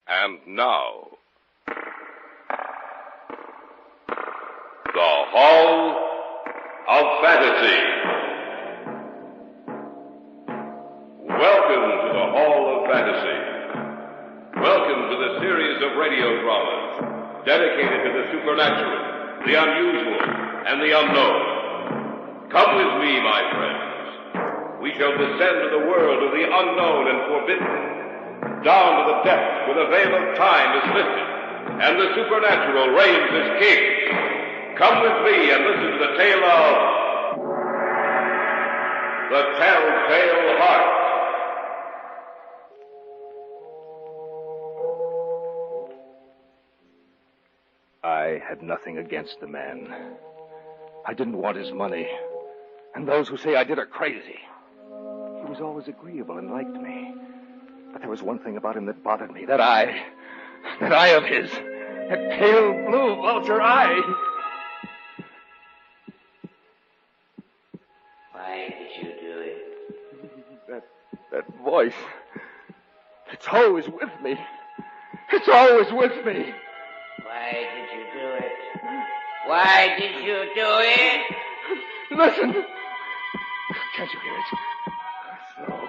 And now, the Hall of Fantasy. Welcome to the Hall of Fantasy. Welcome to the series of radio dramas dedicated to the supernatural, the unusual, and the unknown. Come with me, my friends. We shall descend to the world of the unknown and forbidden, down to the depths where the veil of time is lifted, and the supernatural reigns as king. Come with me and listen to the tale of the Telltale Heart. I had nothing against the man. I didn't want his money. And those who say I did are crazy. He was always agreeable and liked me. But there was one thing about him that bothered me. That eye of his. That pale blue vulture eye. Why did you do it? That voice. It's always with me. It's always with me. Why did you do it? Why did you do it? Listen. Can't you hear it? Slow,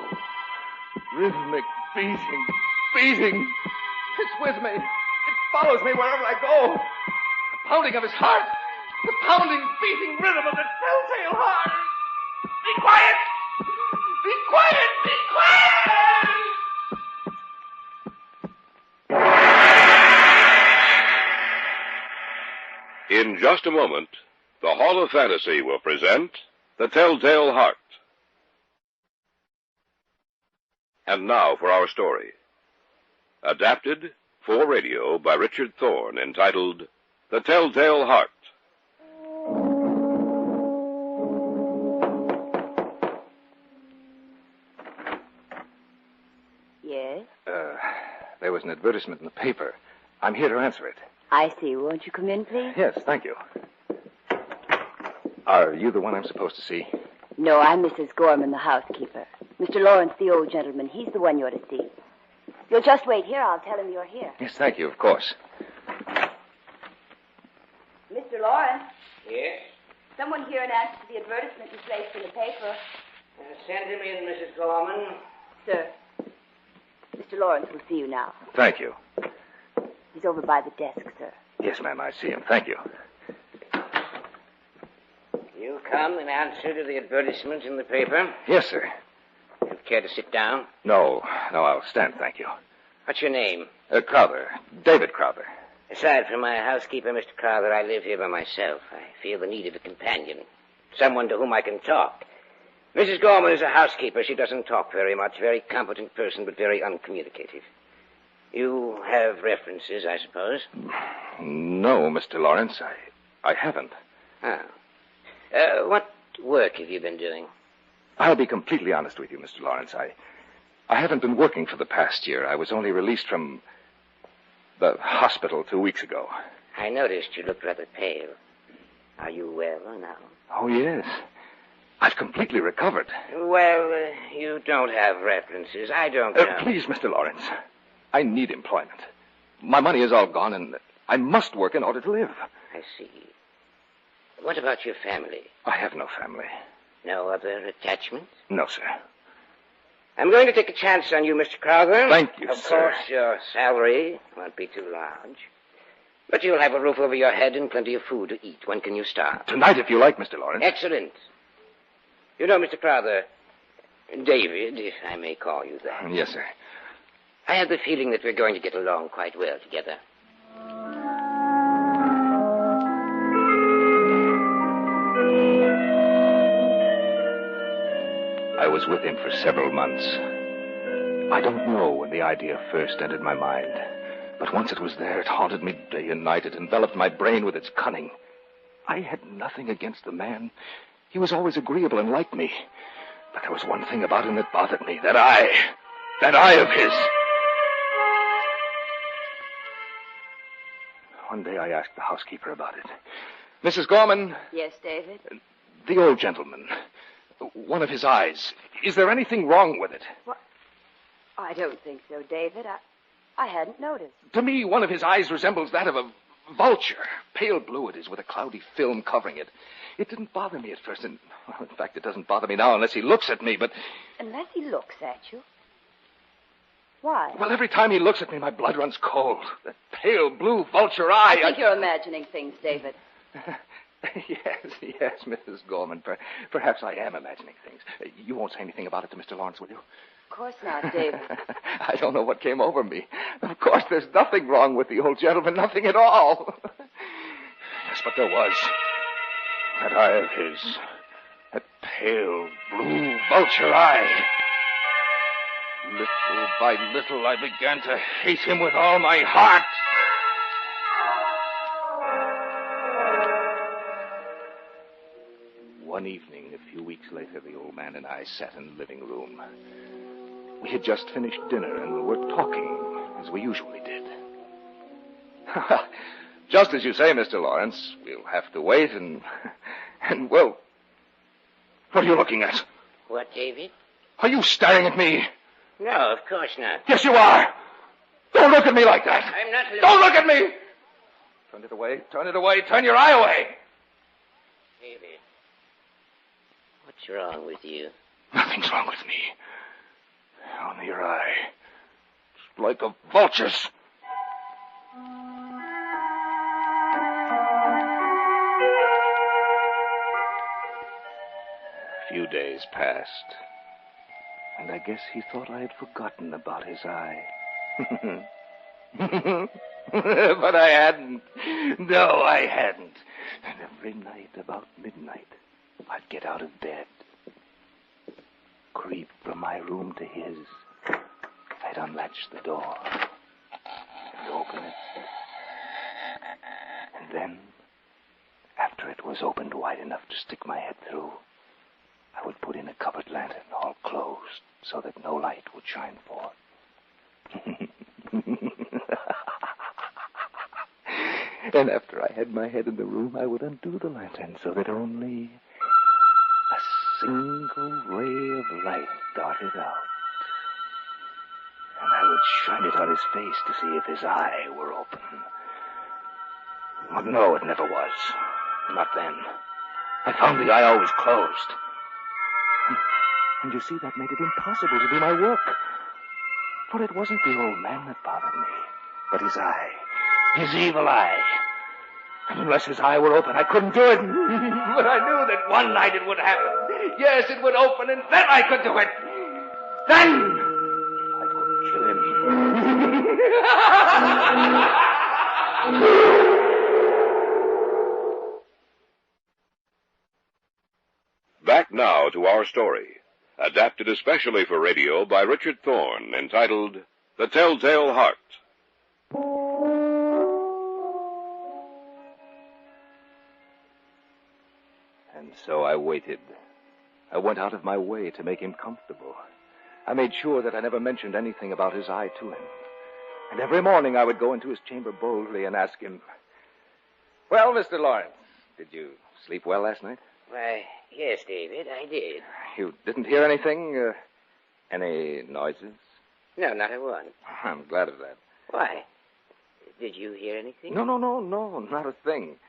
rhythmic beating. It's with me. It follows me wherever I go. The pounding of his heart. The pounding, beating rhythm of the telltale heart. Be quiet! Be quiet! Be quiet! In just a moment, the Hall of Fantasy will present The Telltale Heart. And now for our story. Adapted for radio by Richard Thorne, entitled The Telltale Heart. Yes? There was an advertisement in the paper. I'm here to answer it. I see. Won't you come in, please? Yes, thank you. Are you the one I'm supposed to see? No, I'm Mrs. Gorman, the housekeeper. Mr. Lawrence, the old gentleman, he's the one you're to see. You'll just wait here. I'll tell him you're here. Yes, thank you, of course. Mr. Lawrence, Yes? someone here in answer to the advertisement you placed in the paper. Send him in, Mrs. Gorman. Sir, Mr. Lawrence will see you now. Thank you. He's over by the desk, sir. Yes, ma'am, I see him. Thank you. You come in answer to the advertisement in the paper. Yes, sir. You care to sit down? No, I'll stand, thank you. What's your name? Crowther. David Crowther. Aside from my housekeeper, Mr. Crowther, I live here by myself. I feel the need of a companion. Someone to whom I can talk. Mrs. Gorman is a housekeeper. She doesn't talk very much. Very competent person, but very uncommunicative. You have references, I suppose? No, Mr. Lawrence, I haven't. Oh. What work have you been doing? I'll be completely honest with you, Mr. Lawrence. I haven't been working for the past year. I was only released from the hospital 2 weeks ago. I noticed you looked rather pale. Are you well now? Oh, yes. I've completely recovered. Well, you don't have references. I don't know. Please, Mr. Lawrence. I need employment. My money is all gone, and I must work in order to live. I see. What about your family? I have no family. No other attachments? No, sir. I'm going to take a chance on you, Mr. Crowther. Thank you, Of sir. course, your salary won't be too large. But you'll have a roof over your head and plenty of food to eat. When can you start? Tonight, if you like, Mr. Lawrence. Excellent. You know, Mr. Crowther, David, if I may call you that. Yes, sir. I have the feeling that we're going to get along quite well together. I was with him for several months. I don't know when the idea first entered my mind, but once it was there, it haunted me day and night. It enveloped my brain with its cunning. I had nothing against the man. He was always agreeable and liked me. But there was one thing about him that bothered me. That eye of his. One day I asked the housekeeper about it. Mrs. Gorman. Yes, David? The old gentleman. One of his eyes. Is there anything wrong with it? What? I don't think so, David. I hadn't noticed. To me, one of his eyes resembles that of a vulture. Pale blue it is with a cloudy film covering it. It didn't bother me at first, and, well, in fact, it doesn't bother me now unless he looks at me, but... Unless he looks at you? Why? Well, every time he looks at me, my blood runs cold. That pale blue vulture eye... I think you're imagining things, David. Yes, Mrs. Gorman. Perhaps I am imagining things. You won't say anything about it to Mr. Lawrence, will you? Of course not, David. I don't know what came over me. Of course, there's nothing wrong with the old gentleman, nothing at all. Yes, but there was. That eye of his. That pale blue vulture eye. Little by little, I began to hate him with all my heart. One evening, a few weeks later, the old man and I sat in the living room. We had just finished dinner and were talking as we usually did. Just as you say, Mr. Lawrence, we'll have to wait and well, what are you looking at? What, David? Are you staring at me? No, of course not. Yes, you are. Don't look at me like that. I'm not looking... Don't look at me! Turn it away, turn your eye away. David, what's wrong with you? Nothing's wrong with me. Only your eye. It's like a vulture's. A few days passed, and I guess he thought I had forgotten about his eye. But I hadn't. No, I hadn't. And every night about midnight, I'd get out of bed, creep from my room to his. I'd unlatch the door and open it. And then, after it was opened wide enough to stick my head through, I would put in a covered lantern all closed so that no light would shine forth. And after I had my head in the room, I would undo the lantern so that only a single ray of light darted out. And I would shine it on his face to see if his eye were open. But no, it never was. Not then. I found the eye always closed. And you see, that made it impossible to do my work. For it wasn't the old man that bothered me, but his eye. His evil eye. And unless his eye were open, I couldn't do it. But I knew that one night it would happen. Yes, it would open, and then I could do it. Then I could kill him. Back now to our story, adapted especially for radio by Richard Thorne, entitled The Telltale Heart. And so I waited. I went out of my way to make him comfortable. I made sure that I never mentioned anything about his eye to him. And every morning I would go into his chamber boldly and ask him, "Well, Mr. Lawrence, did you sleep well last night?" Why, yes, David, I did. You didn't hear anything? Any noises? No, not a one. I'm glad of that. Why? Did you hear anything? No, not a thing.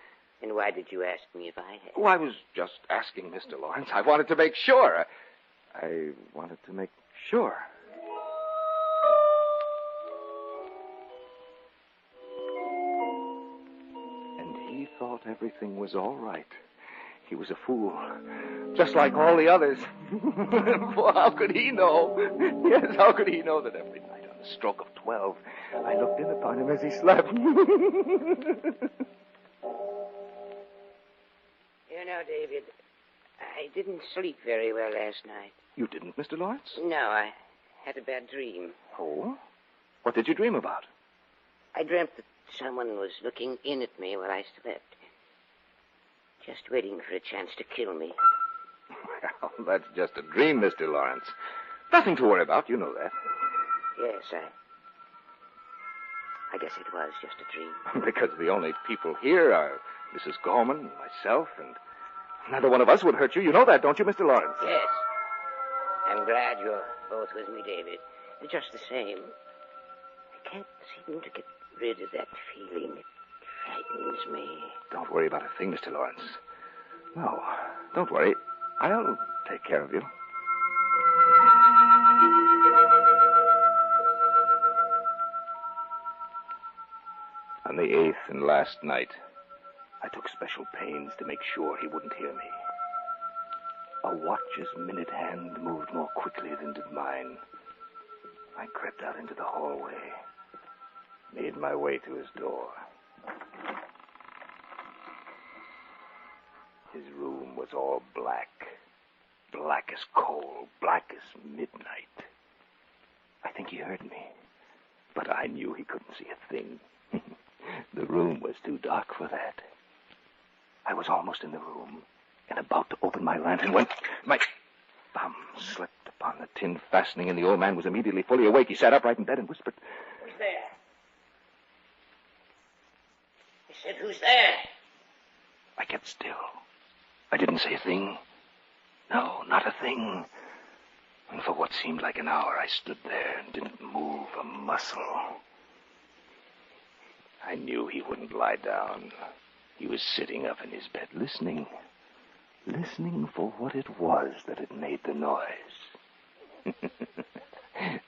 And why did you ask me if I had? Oh, I was just asking, Mr. Lawrence. I wanted to make sure. I wanted to make sure. And he thought everything was all right. He was a fool, just like all the others. For how could he know? Yes, how could he know that every night on the stroke of 12, I looked in upon him as he slept? You know, David, I didn't sleep very well last night. You didn't, Mr. Lawrence? No, I had a bad dream. Oh? What did you dream about? I dreamt that someone was looking in at me while I slept. Just waiting for a chance to kill me. Well, that's just a dream, Mr. Lawrence. Nothing to worry about, you know that. Yes, I guess it was just a dream. Because the only people here are Mrs. Gorman, myself, and neither one of us would hurt you. You know that, don't you, Mr. Lawrence? Yes. I'm glad you're both with me, David. Just the same, I can't seem to get rid of that feeling. It frightens me. Don't worry about a thing, Mr. Lawrence. No, don't worry. I'll take care of you. On the 8th and last night, I took special pains to make sure he wouldn't hear me. A watch's minute hand moved more quickly than did mine. I crept out into the hallway, made my way to his door. His room was all black. Black as coal, black as midnight. I think he heard me, but I knew he couldn't see a thing. The room was too dark for that. I was almost in the room and about to open my lantern when my thumb slipped upon the tin fastening, and the old man was immediately fully awake. He sat upright in bed and whispered, "Who's there?" I said, "Who's there?" I kept still. I didn't say a thing. No, not a thing. And for what seemed like an hour, I stood there and didn't move a muscle. I knew he wouldn't lie down. He was sitting up in his bed, listening for what it was that had made the noise.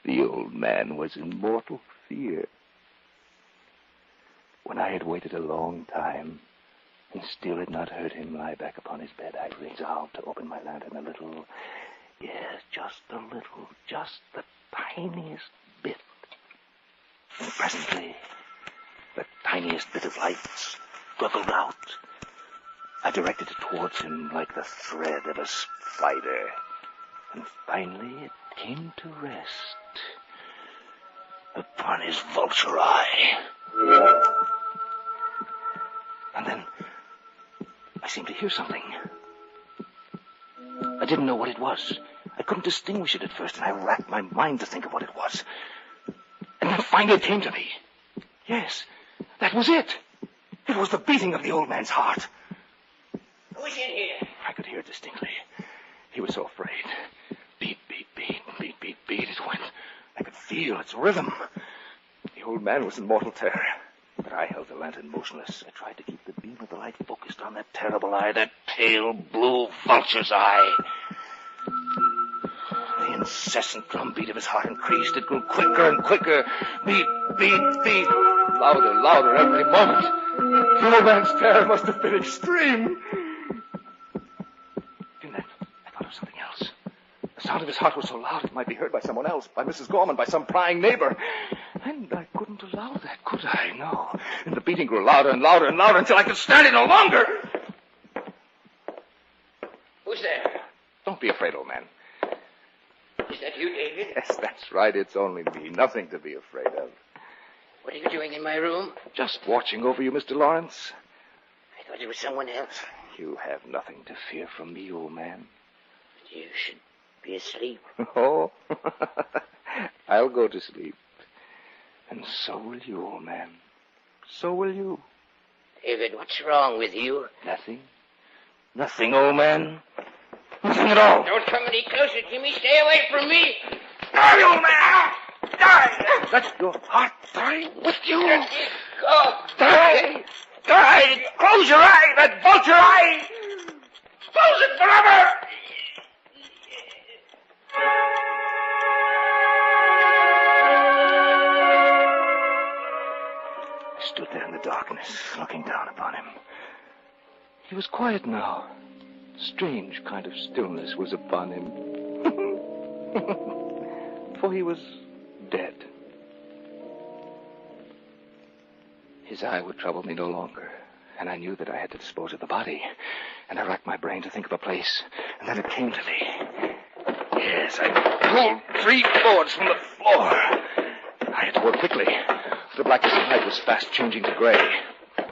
The old man was in mortal fear. When I had waited a long time and still had not heard him lie back upon his bed, I resolved to open my lantern a little. Yes, just a little, just the tiniest bit. And presently, the tiniest bit of light struggled out. I directed it towards him like the thread of a spider. And finally it came to rest upon his vulture eye. And then I seemed to hear something. I didn't know what it was. I couldn't distinguish it at first, and I racked my mind to think of what it was. And then finally it came to me. Yes, that was it. It was the beating of the old man's heart. Who's in here? I could hear it distinctly. He was so afraid. Beat, beat, beat, beat, beat, beat. It went. I could feel its rhythm. The old man was in mortal terror. But I held the lantern motionless. I tried to keep the beam of the light focused on that terrible eye, that pale blue vulture's eye. The incessant drumbeat of his heart increased. It grew quicker and quicker. Beat, beat, beat. Louder, louder every moment. The old man's terror must have been extreme. And then I thought of something else. The sound of his heart was so loud it might be heard by someone else, by Mrs. Gorman, by some prying neighbor. And I couldn't allow that, could I? No. And the beating grew louder and louder and louder until I could stand it no longer. Who's there? Don't be afraid, old man. Is that you, David? Yes, that's right. It's only me. Nothing to be afraid of. What are you doing in my room? Just watching over you, Mr. Lawrence. I thought it was someone else. You have nothing to fear from me, old man. You should be asleep. Oh, I'll go to sleep. And so will you, old man. So will you. David, what's wrong with you? Nothing. Nothing, old man. Nothing at all. Don't come any closer to me. Stay away from me. Die, old man! Die! Let your heart die with you. Go. Die! Die! Close your eye, that vulture eye! Close it forever! I stood there in the darkness, looking down upon him. He was quiet now. Strange kind of stillness was upon him. For he was dead. His eye would trouble me no longer, and I knew that I had to dispose of the body. And I racked my brain to think of a place, and then it came to me. Yes, I pulled 3 boards from the floor. I had to work quickly. The blackness of night was fast changing to gray.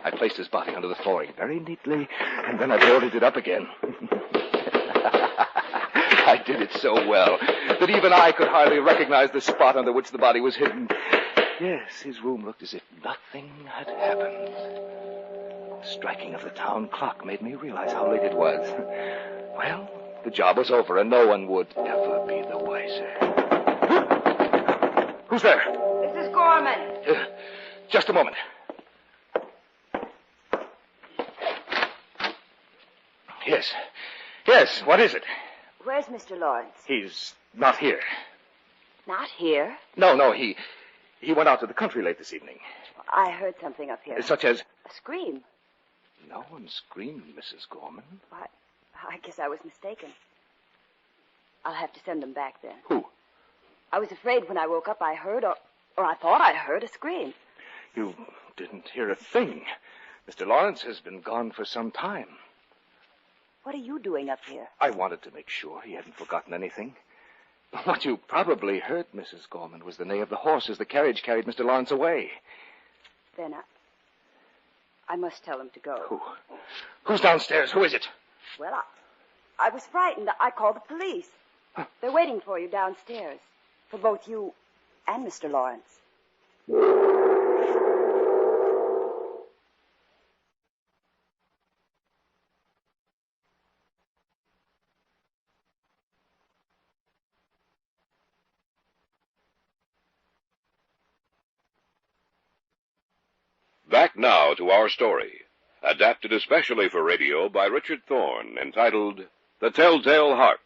I placed his body under the flooring very neatly, and then I boarded it up again. I did it so well that even I could hardly recognize the spot under which the body was hidden. Yes, his room looked as if nothing had happened. The striking of the town clock made me realize how late it was. Well, the job was over, and no one would ever be the wiser. Who's there? Mrs. Gorman. Just a moment. Yes. Yes, what is it? Where's Mr. Lawrence? He's not here. Not here? No, he went out to the country late this evening. I heard something up here. Such as? A scream. No one screamed, Mrs. Gorman. I guess I was mistaken. I'll have to send them back then. Who? I was afraid when I woke up I heard, or I thought I heard a scream. You didn't hear a thing. Mr. Lawrence has been gone for some time. What are you doing up here? I wanted to make sure he hadn't forgotten anything. What you probably heard, Mrs. Gorman, was the neigh of the horse as the carriage carried Mr. Lawrence away. Then I must tell him to go. Who? Who's downstairs? Who is it? Well, I was frightened. I called the police. They're waiting for you downstairs. For both you and Mr. Lawrence. Back now to our story, adapted especially for radio by Richard Thorne, entitled The Telltale Heart.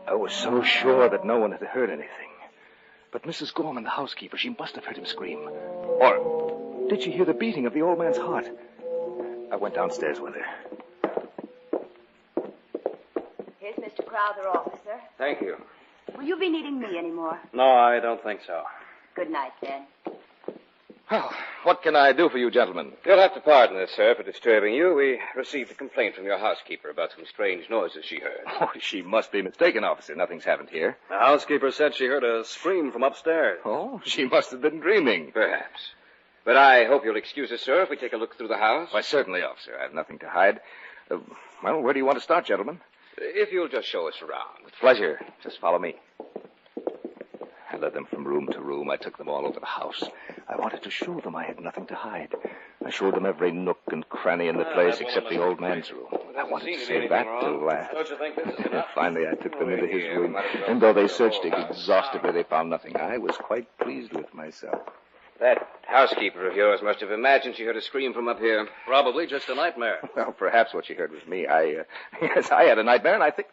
I was so sure that no one had heard anything. But Mrs. Gorman, the housekeeper, she must have heard him scream. Or did she hear the beating of the old man's heart? I went downstairs with her. Here's Mr. Crowther, officer. Thank you. Will you be needing me anymore? No, I don't think so. Good night, then. Well, what can I do for you, gentlemen? You'll have to pardon us, sir, for disturbing you. We received a complaint from your housekeeper about some strange noises she heard. Oh, she must be mistaken, officer. Nothing's happened here. The housekeeper said she heard a scream from upstairs. Oh, she must have been dreaming. Perhaps. But I hope you'll excuse us, sir, if we take a look through the house. Why, certainly, officer. I have nothing to hide. Well, where do you want to start, gentlemen? If you'll just show us around. With pleasure. Just follow me. I led them from room to room. I took them all over the house. I wanted to show them I had nothing to hide. I showed them every nook and cranny in the place except the old man's room. I wanted to save that till last. Don't you think this is enough? Finally, I took them into his room, and though they searched it exhaustively, they found nothing. I was quite pleased with myself. That housekeeper of yours must have imagined she heard a scream from up here. Probably just a nightmare. Well, perhaps what she heard was me. Yes, I had a nightmare, and I think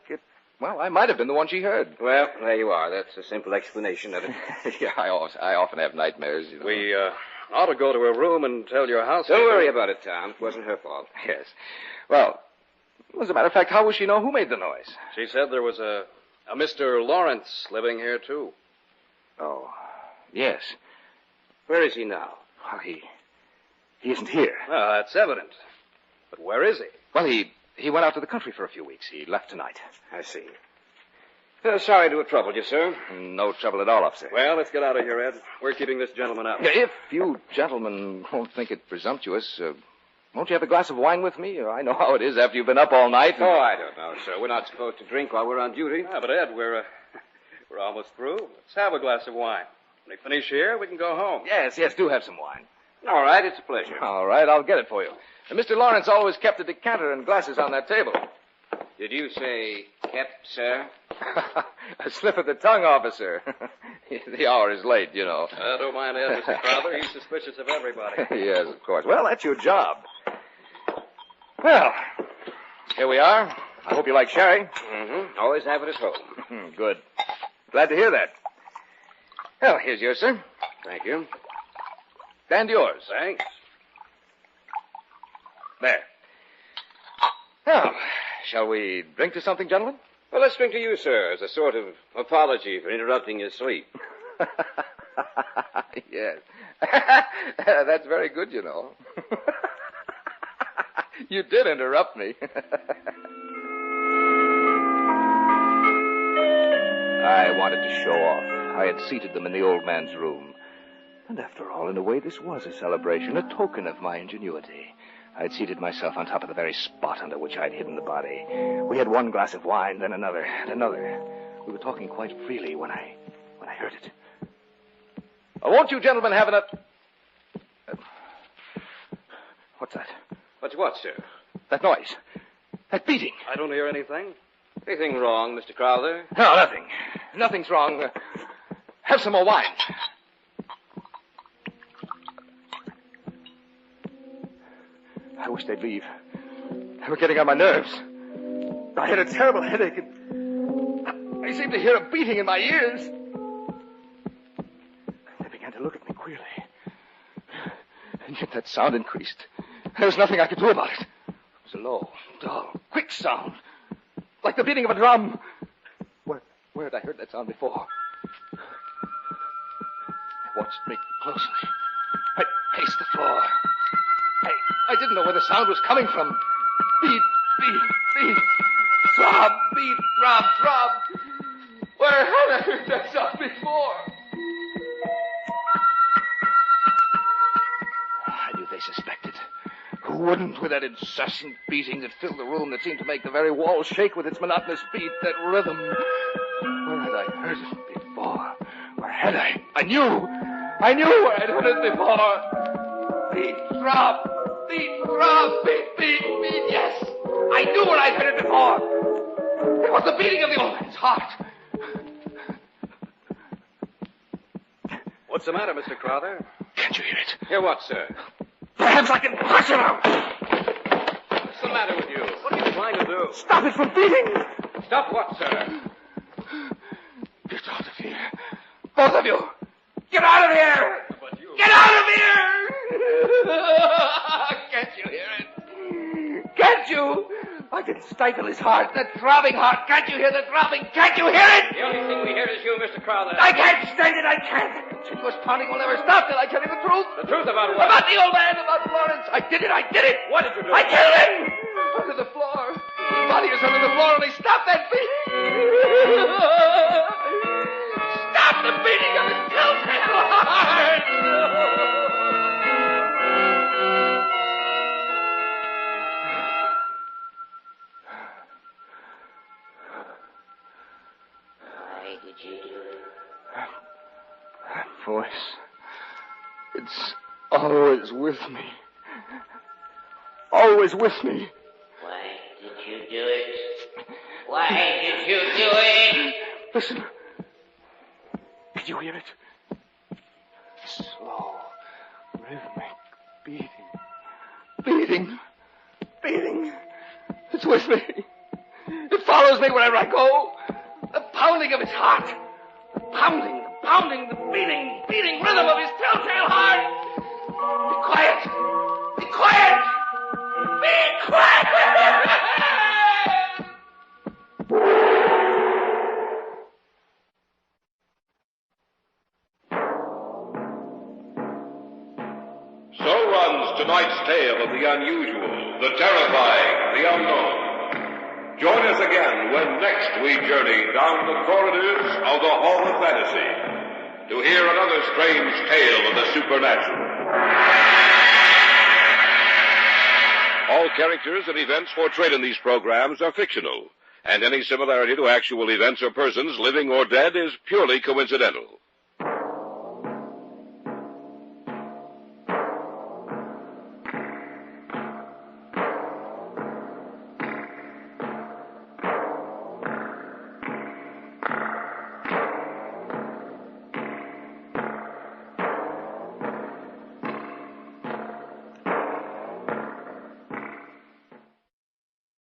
I might have been the one she heard. Well, there you are. That's a simple explanation of it. Yeah, I often have nightmares, you know. We ought to go to her room and tell your housekeeper. Don't worry about it, Tom. It wasn't her fault. Yes. Well, as a matter of fact, how will she know who made the noise? She said there was a Mr. Lawrence living here, too. Oh, yes. Where is he now? Well, he isn't here. Well, that's evident. But where is he? Well, he went out to the country for a few weeks. He left tonight. I see. Sorry to have troubled you, sir. No trouble at all, officer. Well, let's get out of here, Ed. We're keeping this gentleman up. If you gentlemen won't think it presumptuous, won't you have a glass of wine with me? I know how it is after you've been up all night. Oh, I don't know, sir. We're not supposed to drink while we're on duty. Yeah, but Ed, we're almost through. Let's have a glass of wine. When we finish here, we can go home. Yes, do have some wine. All right, it's a pleasure. All right, I'll get it for you. And Mr. Lawrence always kept a decanter and glasses on that table. Did you say kept, sir? A slip of the tongue, officer. The hour is late, you know. Don't mind Ed, Mr. Crowther. He's suspicious of everybody. Yes, of course. Well, that's your job. Well, here we are. I hope you like sherry. Mm-hmm. Always have it at home. Good. Glad to hear that. Well, here's yours, sir. Thank you. And yours. Thanks. There. Now, shall we drink to something, gentlemen? Well, let's drink to you, sir, as a sort of apology for interrupting your sleep. Yes. That's very good, you know. You did interrupt me. I wanted to show off. I had seated them in the old man's room. And after all, in a way, this was a celebration, a token of my ingenuity. I'd seated myself on top of the very spot under which I'd hidden the body. We had one glass of wine, then another, and another. We were talking quite freely when I heard it. Won't you gentlemen have enough... What's that? What's what, sir? That noise. That beating. I don't hear anything. Anything wrong, Mr. Crowther? No, nothing. Nothing's wrong. Have some more wine. I wish they'd leave. They were getting on my nerves. I had a terrible headache, and I seemed to hear a beating in my ears. They began to look at me queerly. And yet that sound increased. There was nothing I could do about it. It was a low, dull, quick sound, like the beating of a drum. Where had I heard that sound before? They watched me closely. I paced the floor. I didn't know where the sound was coming from. Beat, beat, beat. Throb, beat, throb, throb. Where had I heard that sound before? I knew they suspected. Who wouldn't, with that incessant beating that filled the room, that seemed to make the very walls shake with its monotonous beat, that rhythm? Where had I heard it before? Where had I? I knew where I'd heard it before. Beat, throb, beat, throb, beat, beat, beat, yes. I knew where I'd heard it before. It was the beating of the old man's heart. What's the matter, Mr. Crowther? Can't you hear it? Hear what, sir? Perhaps I can push it out. What's the matter with you? What are you trying to do? Stop it from beating. Stop what, sir? Get out of here. Both of you. Get out of here. But you... Get out of here. Can't you hear it? Can't you? I can stifle his heart, that throbbing heart. Can't you hear the throbbing? Can't you hear it? The only thing we hear is you, Mr. Crowther. I can't stand it. I can't. That continuous pounding will never stop till I tell you the truth. The truth about what? About the old man, about Florence. I did it. What did you do? I killed him. Under the floor. His body is under the floor, and they stopped that beating. Stop the beating of his telltale heart. Why did you do it? That voice. It's always with me. Always with me. Why did you do it? Why did you do it? Listen. Did you hear it? Slow, rhythmic beating. Beating. Beating. It's with me. It follows me wherever I go. The pounding of his heart. The pounding, the beating rhythm of his telltale heart. Be quiet. Be quiet. Be quiet. So runs tonight's tale of the unusual, the terrifying, the unknown. Join us again when next we journey down the corridors of the Hall of Fantasy to hear another strange tale of the supernatural. All characters and events portrayed in these programs are fictional, and any similarity to actual events or persons, living or dead, is purely coincidental.